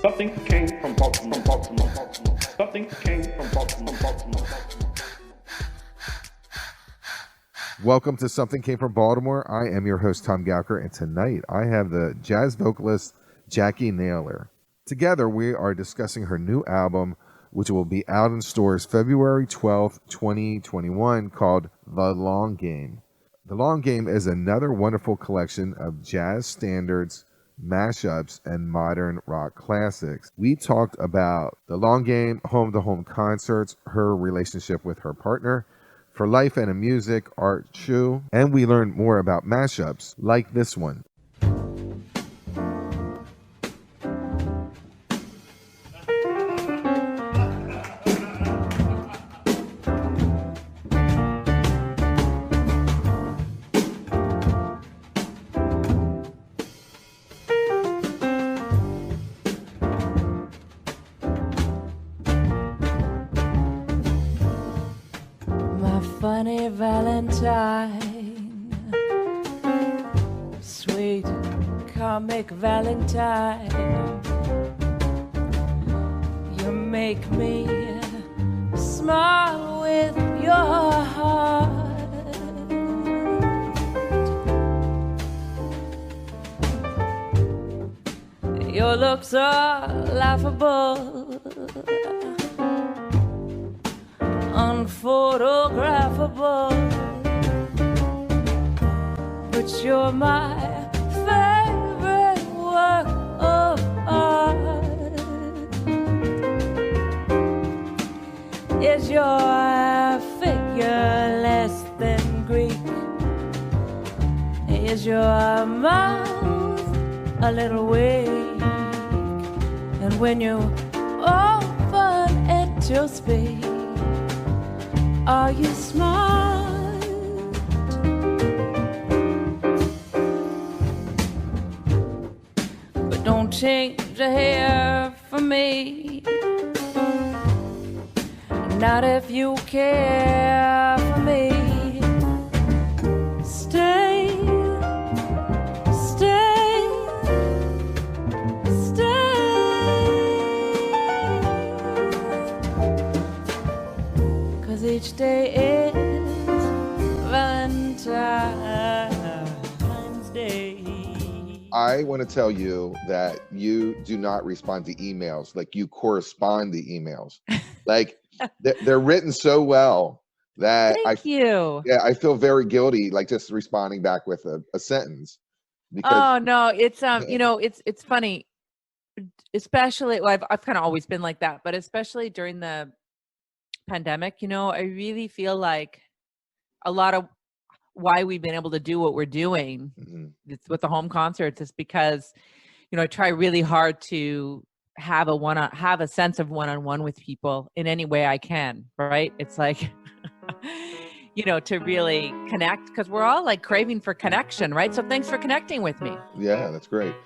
Something came from Baltimore. Something came from Baltimore. Welcome to Something Came from Baltimore. I am your host, Tom Gowker, and tonight I have the jazz vocalist Jacqui Naylor. Together, we are discussing her new album, which will be out in stores February 12th, 2021, called The Long Game. The Long Game is another wonderful collection of jazz standards, mashups, and modern rock classics. We talked about The Long Game, home-to-home concerts, her relationship with her partner, For Life and in Music, Art Shu, and we learned more about mashups like this one. Funny Valentine, sweet comic Valentine, you make me smile with your heart. Your looks are laughable, unphotographable, but you're my favorite work of art. Is your figure less than Greek? Is your mouth a little weak? And when you open it to speak, are you smart? But don't change a hair for me, not if you care for me. Stay, stay, stay, 'cause each day is Valentine's Day. I want to tell you that you do not respond to emails, like you correspond to emails. Like they're written so well that Thank you. Yeah, I feel very guilty, like just responding back with a sentence. Because Oh no, it's it's funny, especially well, I've kind of always been like that, but especially during the pandemic, I really feel like a lot of why we've been able to do what we're doing with the home concerts is because, I try really hard to have a sense of one-on-one with people in any way I can, right? It's like, to really connect, because we're all like craving for connection, right? So thanks for connecting with me. Yeah, that's great.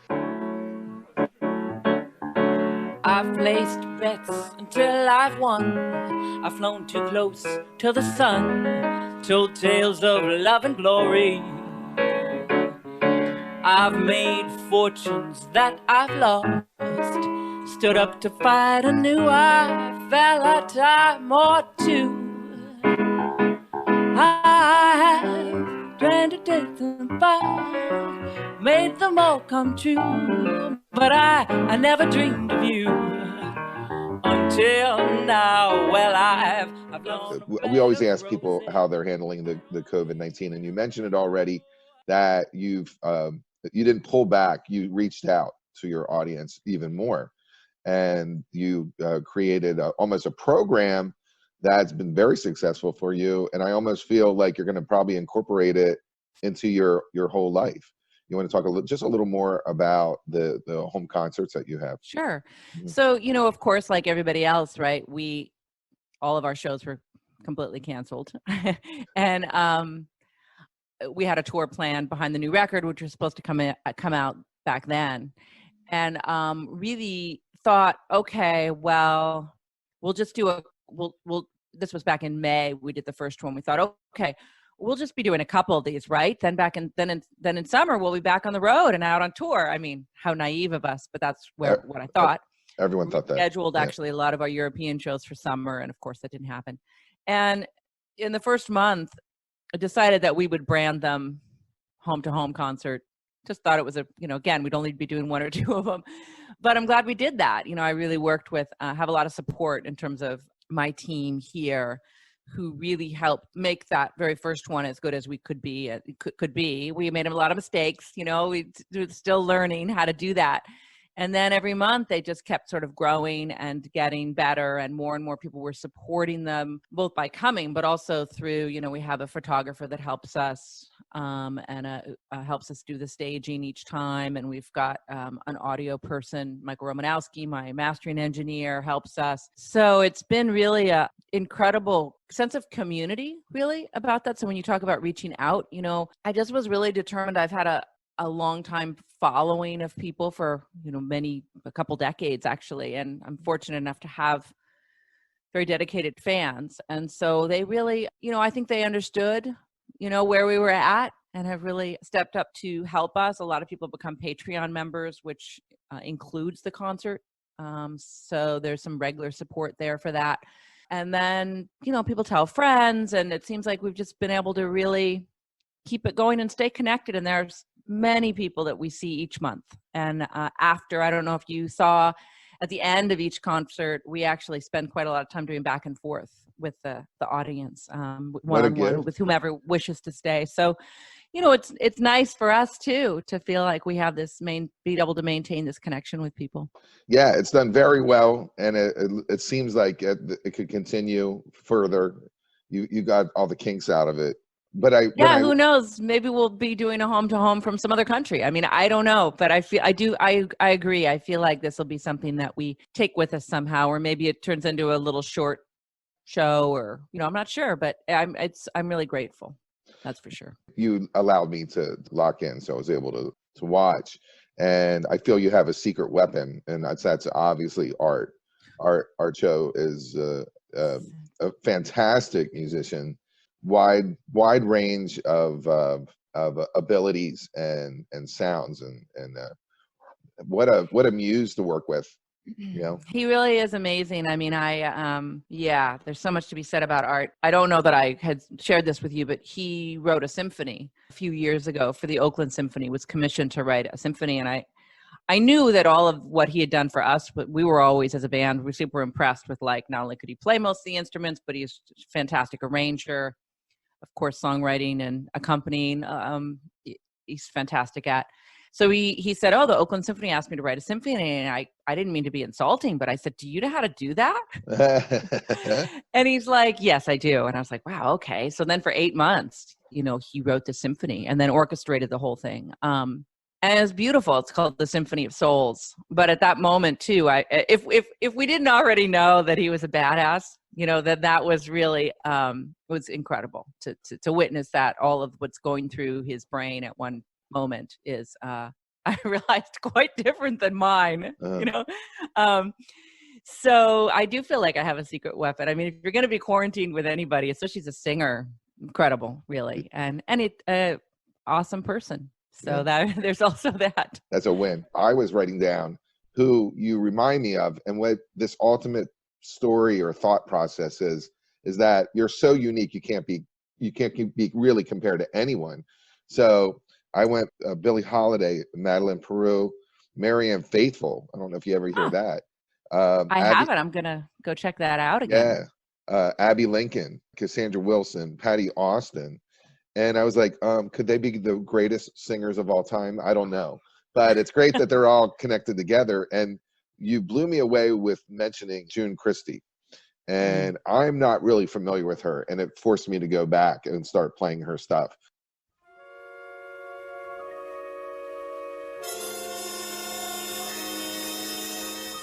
I've placed bets until I've won. I've flown too close to the sun, told tales of love and glory. I've made fortunes that I've lost, stood up to fight anew. I fell a time or two. I have dreamed of death and fire, made them all come true, but I never dreamed of you until now. Well, I've We always ask people how they're handling the COVID-19, and you mentioned it already that you didn't pull back, you reached out to your audience even more, and you created almost a program that's been very successful for you, and I almost feel like you're going to probably incorporate it into your whole life. You want to talk just a little more about the home concerts that you have? Sure. So, of course, like everybody else, right, all of our shows were completely canceled. And we had a tour plan behind the new record, which was supposed to come out back then. And really thought, okay, well, we'll just do this was back in May. We did the first one. We thought, okay, we'll just be doing a couple of these, right? Then in summer, we'll be back on the road and out on tour. I mean, how naive of us, but that's what I thought. Everyone thought that. Scheduled Yeah. actually a lot of our European shows for summer, and of course that didn't happen. And in the first month, I decided that we would brand them home to home concert. Just thought it was again, we'd only be doing one or two of them, but I'm glad we did that. I really worked with, have a lot of support in terms of my team here, who really helped make that very first one as good as we could be. We made a lot of mistakes, we're still learning how to do that. And then every month they just kept sort of growing and getting better, and more people were supporting them, both by coming, but also through, we have a photographer that helps us and helps us do the staging each time. And we've got an audio person, Michael Romanowski, my mastering engineer, helps us. So it's been really a incredible sense of community really about that. So when you talk about reaching out, I just was really determined. I've had a long time following of people for, a couple decades actually. And I'm fortunate enough to have very dedicated fans. And so they really, I think they understood, where we were at and have really stepped up to help us. A lot of people become Patreon members, which includes the concert. So there's some regular support there for that. And then, people tell friends, and it seems like we've just been able to really keep it going and stay connected. And there's many people that we see each month. And after, I don't know if you saw at the end of each concert, we actually spend quite a lot of time doing back and forth with the audience, one-on-one with whomever wishes to stay. So, it's nice for us too, to feel like we have this be able to maintain this connection with people. Yeah, it's done very well. And it seems like it could continue further. You got all the kinks out of it. But who knows? Maybe we'll be doing a home to home from some other country. I mean, I don't know, but I agree. I feel like this will be something that we take with us somehow, or maybe it turns into a little short show, or, I'm not sure, but I'm really grateful. That's for sure. You allowed me to lock in, so I was able to watch, and I feel you have a secret weapon, and that's obviously art. Art Cho is a fantastic musician. Wide range of abilities and sounds, and what a muse to work with. He really is amazing. I mean, there's so much to be said about art. I don't know that I had shared this with you, but he wrote a symphony a few years ago for the Oakland Symphony, was commissioned to write a symphony. And I knew that all of what he had done for us, but we were always, as a band, we're super impressed with, like, not only could he play most of the instruments, but he's a fantastic arranger, of course, songwriting and accompanying. He's fantastic at. So he said, "Oh, the Oakland Symphony asked me to write a symphony," and I didn't mean to be insulting, but I said, "Do you know how to do that?" And he's like, "Yes, I do." And I was like, "Wow, okay." So then for 8 months, he wrote the symphony and then orchestrated the whole thing. And it's beautiful. It's called the Symphony of Souls. But at that moment too, if we didn't already know that he was a badass, that was really was incredible to witness that. All of what's going through his brain at one moment is I realized quite different than mine. So I do feel like I have a secret weapon. I mean, if you're going to be quarantined with anybody, especially as a singer, incredible, really, and it awesome person. So that there's also that. That's a win. I was writing down who you remind me of, and what this ultimate story or thought process is that you're so unique. You can't be really compared to anyone. So I went Billie Holiday, Madeline Peru, Marianne Faithfull. I don't know if you ever hear that. I haven't. I'm gonna go check that out again. Yeah, Abby Lincoln, Cassandra Wilson, Patty Austin. And I was like, could they be the greatest singers of all time? I don't know. But it's great that they're all connected together. And you blew me away with mentioning June Christie. And I'm not really familiar with her. And it forced me to go back and start playing her stuff.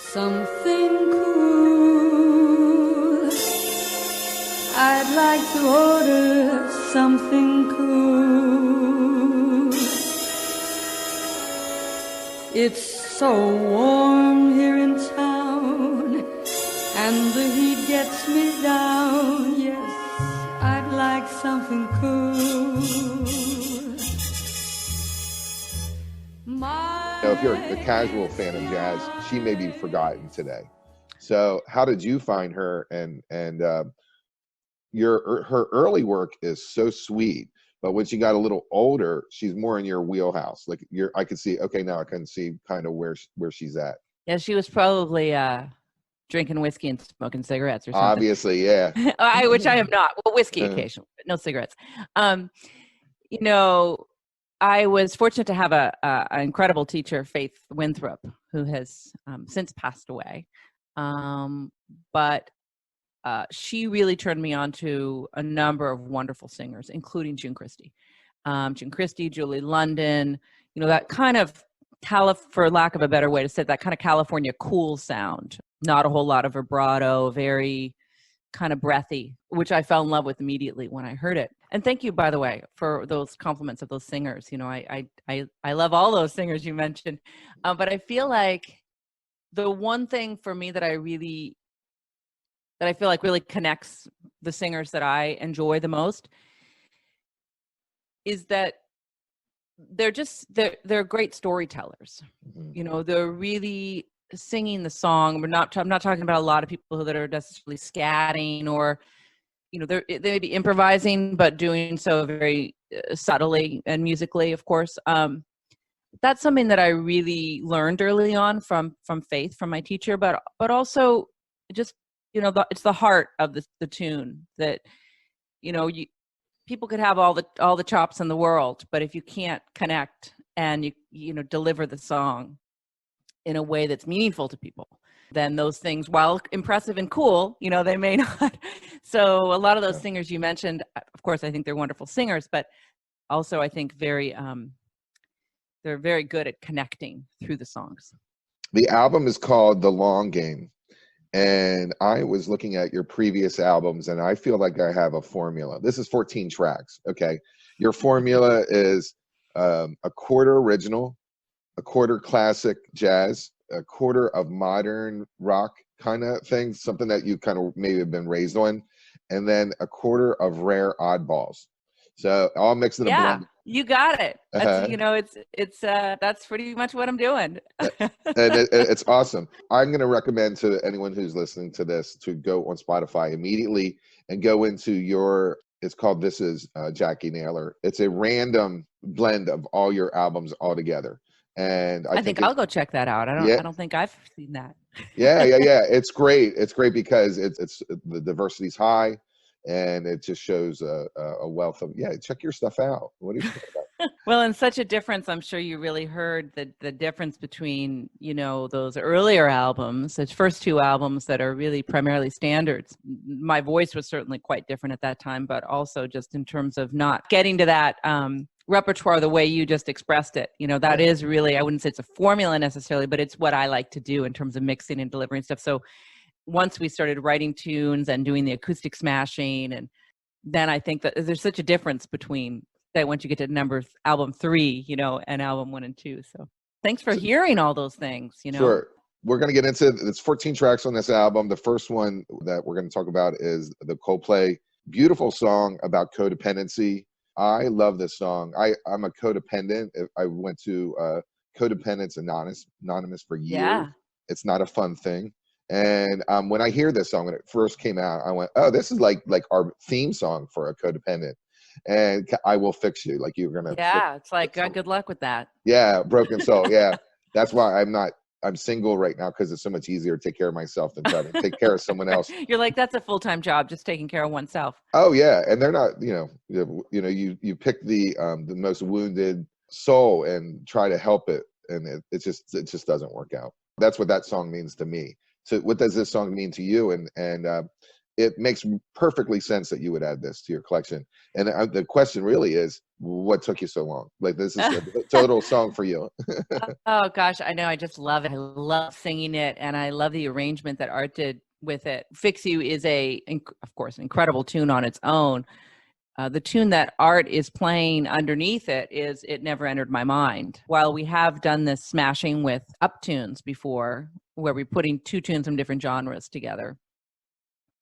Something cool. I'd like to order something cool. It's so warm here in town, and the heat gets me down. Yes, I'd like something cool. If you're a casual fan of jazz, she may be forgotten today. So how did you find her? And her early work is so sweet, but when she got a little older, she's more in your wheelhouse. Like I could see, okay, now I can see kind of where she's at. Yeah, she was probably drinking whiskey and smoking cigarettes or something. Obviously, yeah. Which I am not. Well, whiskey occasionally, but no cigarettes. You know, I was fortunate to have an incredible teacher, Faith Winthrop, who has since passed away. But she really turned me on to a number of wonderful singers, including June Christy. June Christy, Julie London, you know, that kind of for lack of a better way to say it, that kind of California cool sound, not a whole lot of vibrato, very kind of breathy, which I fell in love with immediately when I heard it. And thank you, by the way, for those compliments of those singers. You know, I love all those singers you mentioned, but I feel like the one thing for me that I feel like really connects the singers that I enjoy the most is that they're great storytellers. Mhm. You know, they're really singing the song. I'm not talking about a lot of people that are necessarily scatting or, you know, they may be improvising, but doing so very subtly and musically, of course. That's something that I really learned early on from Faith, from my teacher, but also just, you know, it's the heart of the tune that, you know, people could have all the chops in the world, but if you can't connect and you know, deliver the song in a way that's meaningful to people, then those things, while impressive and cool, you know, they may not. So a lot of those singers you mentioned, of course, I think they're wonderful singers, but also I think they're very good at connecting through the songs. The album is called The Long Game. And I was looking at your previous albums, and I feel like I have a formula. This is 14 tracks, okay? Your formula is a quarter original, a quarter classic jazz, a quarter of modern rock kind of thing, something that you kind of maybe have been raised on, and then a quarter of rare oddballs. So all mixed in a blend. You got it. That's, you know, it's that's pretty much what I'm doing. And it's awesome. I'm going to recommend to anyone who's listening to this to go on Spotify immediately and go into it's called This Is Jacqui Naylor. It's a random blend of all your albums all together. And I think I'll go check that out. I don't think I've seen that. Yeah. It's great. It's great because it's the diversity's high. And it just shows a wealth of, check your stuff out. What do you think about? Well, and such a difference. I'm sure you really heard the difference between, you know, those earlier albums, those first two albums that are really primarily standards. My voice was certainly quite different at that time, but also just in terms of not getting to that repertoire the way you just expressed it. You know, that is really, I wouldn't say it's a formula necessarily, but it's what I like to do in terms of mixing and delivering stuff. So once we started writing tunes and doing the acoustic smashing, and then I think that there's such a difference between that once you get to album 3, you know, and album 1 and 2. So thanks for hearing all those things, you know. Sure. We're going to get into it's 14 tracks on this album. The first one that we're going to talk about is the Coldplay beautiful song about codependency. I love this song. I'm a codependent. I went to Codependence Anonymous for years. Yeah. It's not a fun thing. And when I hear this song, when it first came out, I went, oh, this is like our theme song for a codependent. And I will fix you. Like you're going to. Yeah. It's like, good luck with that. Yeah. Broken soul. Yeah. That's why I'm single right now, because it's so much easier to take care of myself than try to take care of someone else. You're like, that's a full-time job, just taking care of oneself. Oh yeah. And they're not, you pick the most wounded soul and try to help it. And it just doesn't work out. That's what that song means to me. So what does this song mean to you? And it makes perfectly sense that you would add this to your collection. And the question really is, what took you so long? Like, this is a total song for you. Oh gosh, I know. I just love it. I love singing it. And I love the arrangement that Art did with it. Fix You is of course, an incredible tune on its own. The tune that Art is playing underneath it is It Never Entered My Mind. While we have done this smashing with up tunes before, where we're putting two tunes from different genres together,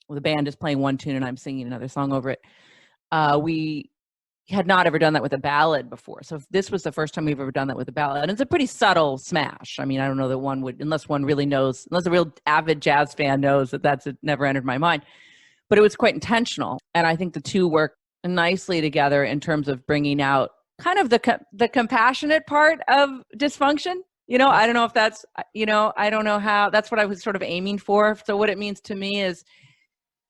the band is playing one tune and I'm singing another song over it, we had not ever done that with a ballad before. So this was the first time we've ever done that with a ballad. And it's a pretty subtle smash. I mean, I don't know that one would, unless one really knows, unless a real avid jazz fan knows that it never entered my mind. But it was quite intentional. And I think the two work nicely together in terms of bringing out kind of the compassionate part of dysfunction. I don't know if that's, I don't know how, that's what I was sort of aiming for. So what it means to me is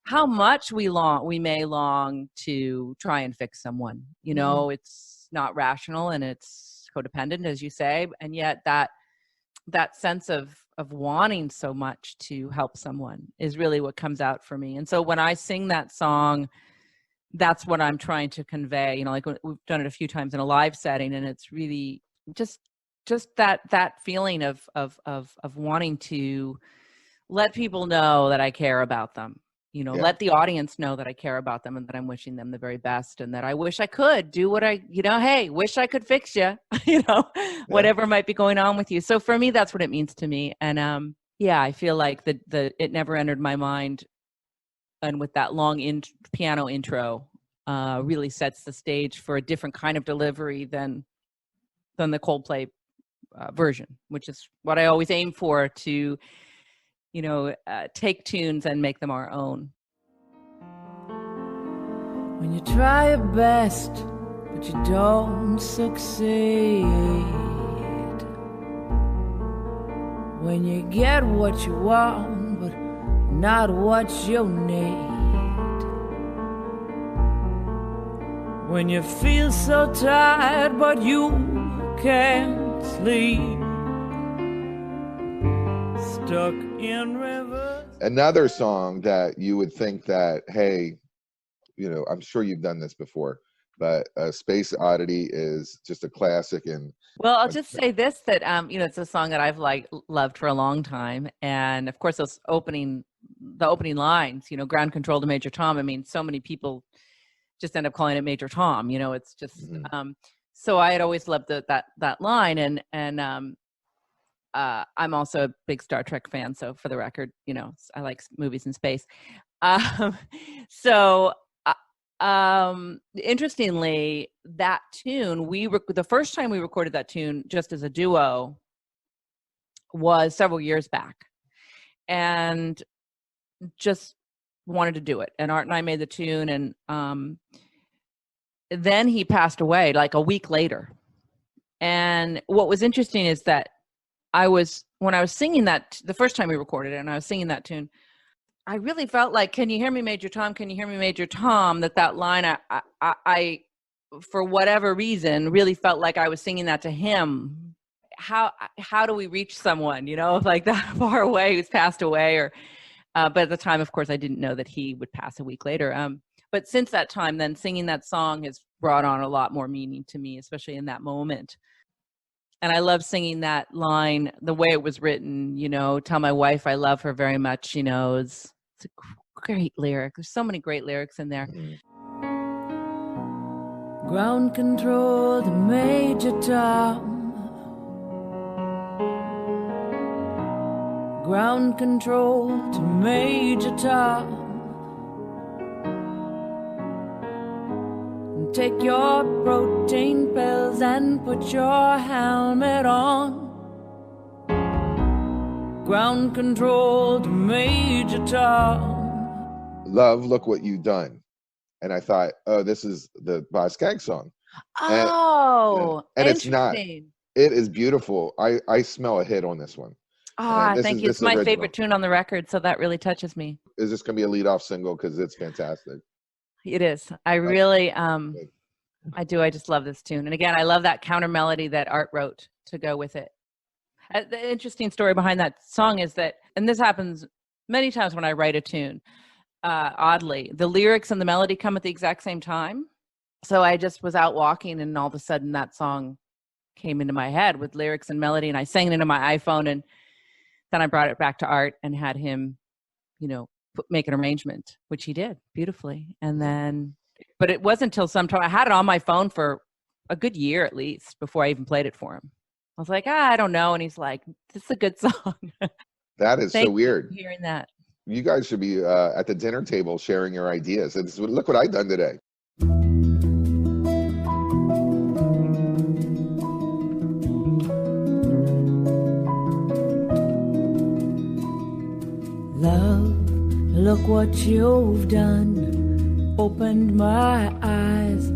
how much we may long to try and fix someone. It's not rational and it's codependent, as you say, and yet that sense of wanting so much to help someone is really what comes out for me. And so when I sing that song, that's what I'm trying to convey. Like we've done it a few times in a live setting, and it's really just that feeling of wanting to let people know that I care about them. Let the audience know that I care about them and that I'm wishing them the very best, and that I wish I could do what hey, wish I could fix you, whatever might be going on with you. So for me, that's what it means to me. And I feel like it never entered my mind. And with that long piano intro, really sets the stage for a different kind of delivery than the Coldplay version, which is what I always aim for, to take tunes and make them our own. When you try your best, but you don't succeed. When you get what you want, but not what you need. When you feel so tired, but you can't sleep. Stuck in rivers. Another song that you would think that, hey, I'm sure you've done this before, but Space Oddity is just a classic. And well, I'll just say this, that it's a song that I've loved for a long time. And of course, the opening lines, ground control to Major Tom. I mean, so many people just end up calling it Major Tom. It's just so I had always loved that line, and I'm also a big Star Trek fan. So for the record, I like movies in space. Interestingly, that tune, the first time we recorded that tune just as a duo was several years back, and just wanted to do it. And Art and I made the tune, and then he passed away like a week later. And what was interesting is that when I was singing that, the first time we recorded it, and I was singing that tune, I really felt like, can you hear me, Major Tom? Can you hear me, Major Tom? That line, I, for whatever reason, really felt like I was singing that to him. How do we reach someone, like that far away, who's passed away? Or, but at the time, of course, I didn't know that he would pass a week later. But since that time, then singing that song has brought on a lot more meaning to me, especially in that moment. And I love singing that line the way it was written, tell my wife I love her very much, it's a great lyric. There's so many great lyrics in there. Ground control to Major Tom. Ground control to Major Tom. Take your protein pills and put your helmet on. Ground control to Major Tom. Love, Look What You've Done. And I thought, oh, this is the Boz Scaggs song. Oh, and it's not. It is beautiful. I smell a hit on this one. Thank you. It's my favorite tune on the record, so that really touches me. Is this going to be a lead-off single? Because it's fantastic. It is. I really, I do. I just love this tune. And again, I love that counter melody that Art wrote to go with it. The interesting story behind that song is that, and this happens many times when I write a tune, oddly, the lyrics and the melody come at the exact same time. So I just was out walking, and all of a sudden that song came into my head with lyrics and melody, and I sang it into my iPhone, and then I brought it back to Art and had him, make an arrangement, which he did beautifully. And then, but it wasn't until sometime, I had it on my phone for a good year at least before I even played it for him. I was like, I don't know. And he's like, this is a good song. That is so weird. Hearing that. You guys should be at the dinner table sharing your ideas. And look what I've done today. Love, look what you've done. Opened my eyes,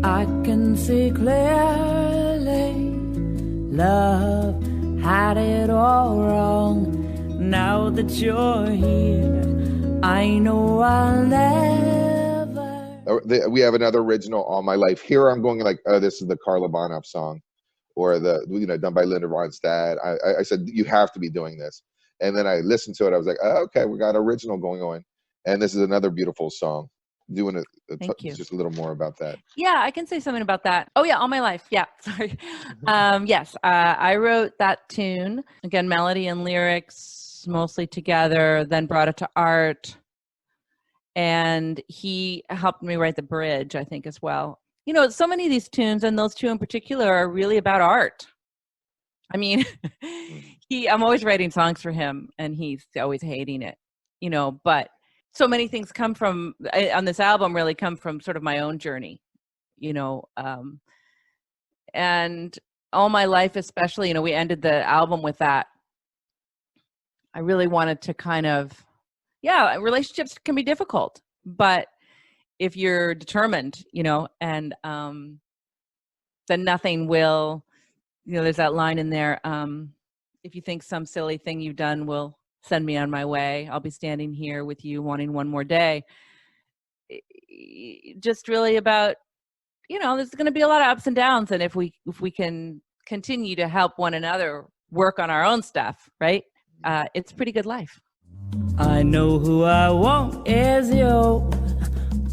I can see clearly. Love had it all wrong. Now that you're here, I know I'll never. We have another original, All My Life. Here I'm going like, oh, this is the Carla Bonoff song, or the, done by Linda Ronstadt. I said, you have to be doing this. And then I listened to it. I was like, oh, okay, we got original going on. And this is another beautiful song. Doing Thank you. Just a little more about that. Yeah, I can say something about that. Oh yeah, All My Life. Yeah, sorry. Yes, I wrote that tune. Again, melody and lyrics mostly together, then brought it to Art. And he helped me write the bridge, I think, as well. So many of these tunes, and those two in particular, are really about art. I mean, I'm always writing songs for him, and he's always hating it, but so many things come from, on this album, really come from sort of my own journey, and All My Life, especially, we ended the album with that. I really wanted to kind of, relationships can be difficult, but if you're determined, and then nothing will, there's that line in there, if you think some silly thing you've done will send me on my way, I'll be standing here with you wanting one more day. Just really about, there's going to be a lot of ups and downs, and if we can continue to help one another work on our own stuff, right? It's a pretty good life. I know who I want is you.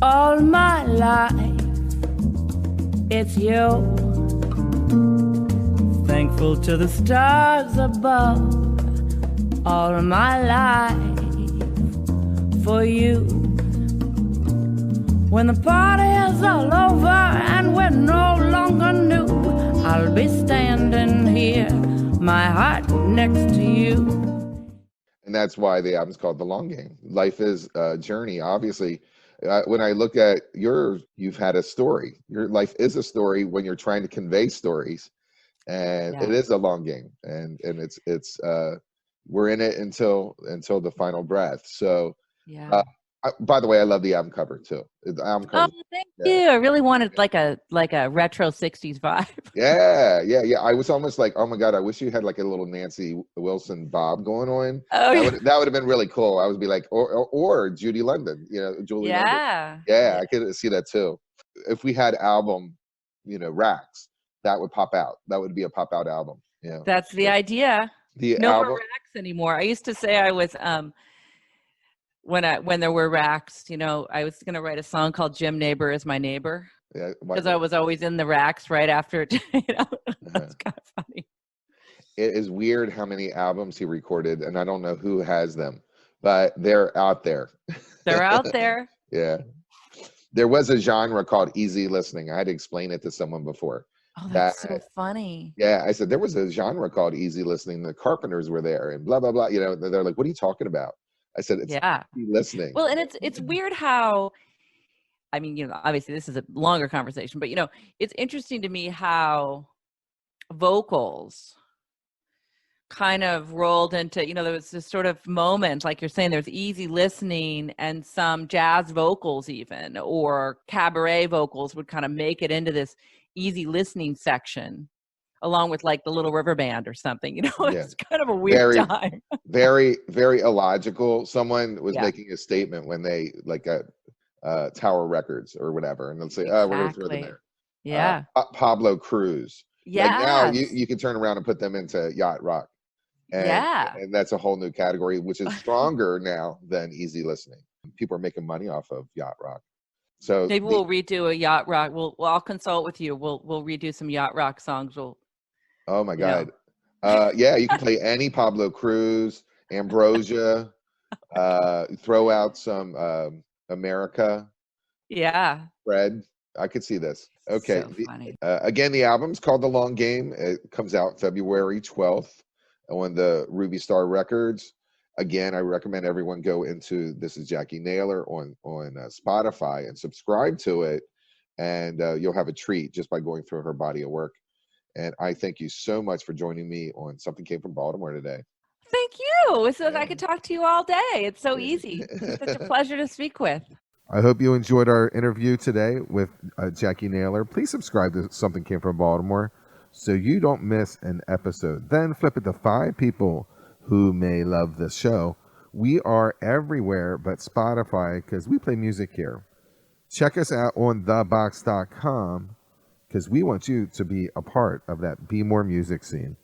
All my life, it's you. Thankful to the stars above. All my life for you. When the party is all over and we're no longer new, I'll be standing here, my heart next to you. And that's why the album's called The Long Game. Life is a journey. Obviously, when I look at you've had a story. Your life is a story when you're trying to convey stories, and it is a long game. And it's we're in it until the final breath. So, by the way, I love the album cover too. The album cover. Oh, thank you. I really wanted like a retro 60s vibe. Yeah. I was almost like, oh my God, I wish you had like a little Nancy Wilson bob going on. Oh, that would have been really cool. I would be like, or Judy London, Julie London. Yeah, I could see that too. If we had album, racks, that would pop out. That would be a pop out album. Yeah. That's the idea. The no album, more racks anymore. I used to say I was when there were racks, I was going to write a song called Jim Neighbor is My Neighbor. Yeah, because I was always in the racks right after it. That's kind of funny. It is weird how many albums he recorded, and I don't know who has them, but they're out there. They're out there. Yeah. There was a genre called easy listening. I had to explain it to someone before. Oh, that's so funny. Yeah, I said there was a genre called easy listening. The Carpenters were there, and blah blah blah. They're like, "What are you talking about?" I said, "It's easy listening." Well, and it's weird how, I mean, obviously this is a longer conversation, but it's interesting to me how vocals kind of rolled into, there was this sort of moment, like you're saying, there's easy listening, and some jazz vocals even, or cabaret vocals would kind of make it into this easy listening section, along with like the Little River Band or something. It's kind of a weird time. Very, very illogical. Someone was making a statement when they like Tower Records or whatever, and they'll say, "Oh, we're going to throw them there." Yeah. Pablo Cruz. Yeah. Like now you can turn around and put them into yacht rock. And that's a whole new category, which is stronger now than easy listening. People are making money off of yacht rock. So maybe we'll redo a yacht rock. I'll consult with you. We'll redo some yacht rock songs. Oh my God. Yeah, you can play any Pablo Cruz, Ambrosia, throw out some America. Yeah. Fred. I could see this. Okay. So funny. Again, the album's called The Long Game. It comes out February 12th on the Ruby Star Records. Again, I recommend everyone go into This Is Jacqui Naylor on Spotify and subscribe to it, and you'll have a treat just by going through her body of work. And I thank you so much for joining me on Something Came from Baltimore today. Thank you. So I could talk to you all day. It's so easy. You're such a pleasure to speak with. I hope you enjoyed our interview today with Jacqui Naylor. Please subscribe to Something Came from Baltimore so you don't miss an episode. Then flip it to 5 people who may love this show. We are everywhere but Spotify because we play music here. Check us out on thebox.com because we want you to be a part of that Be More music scene.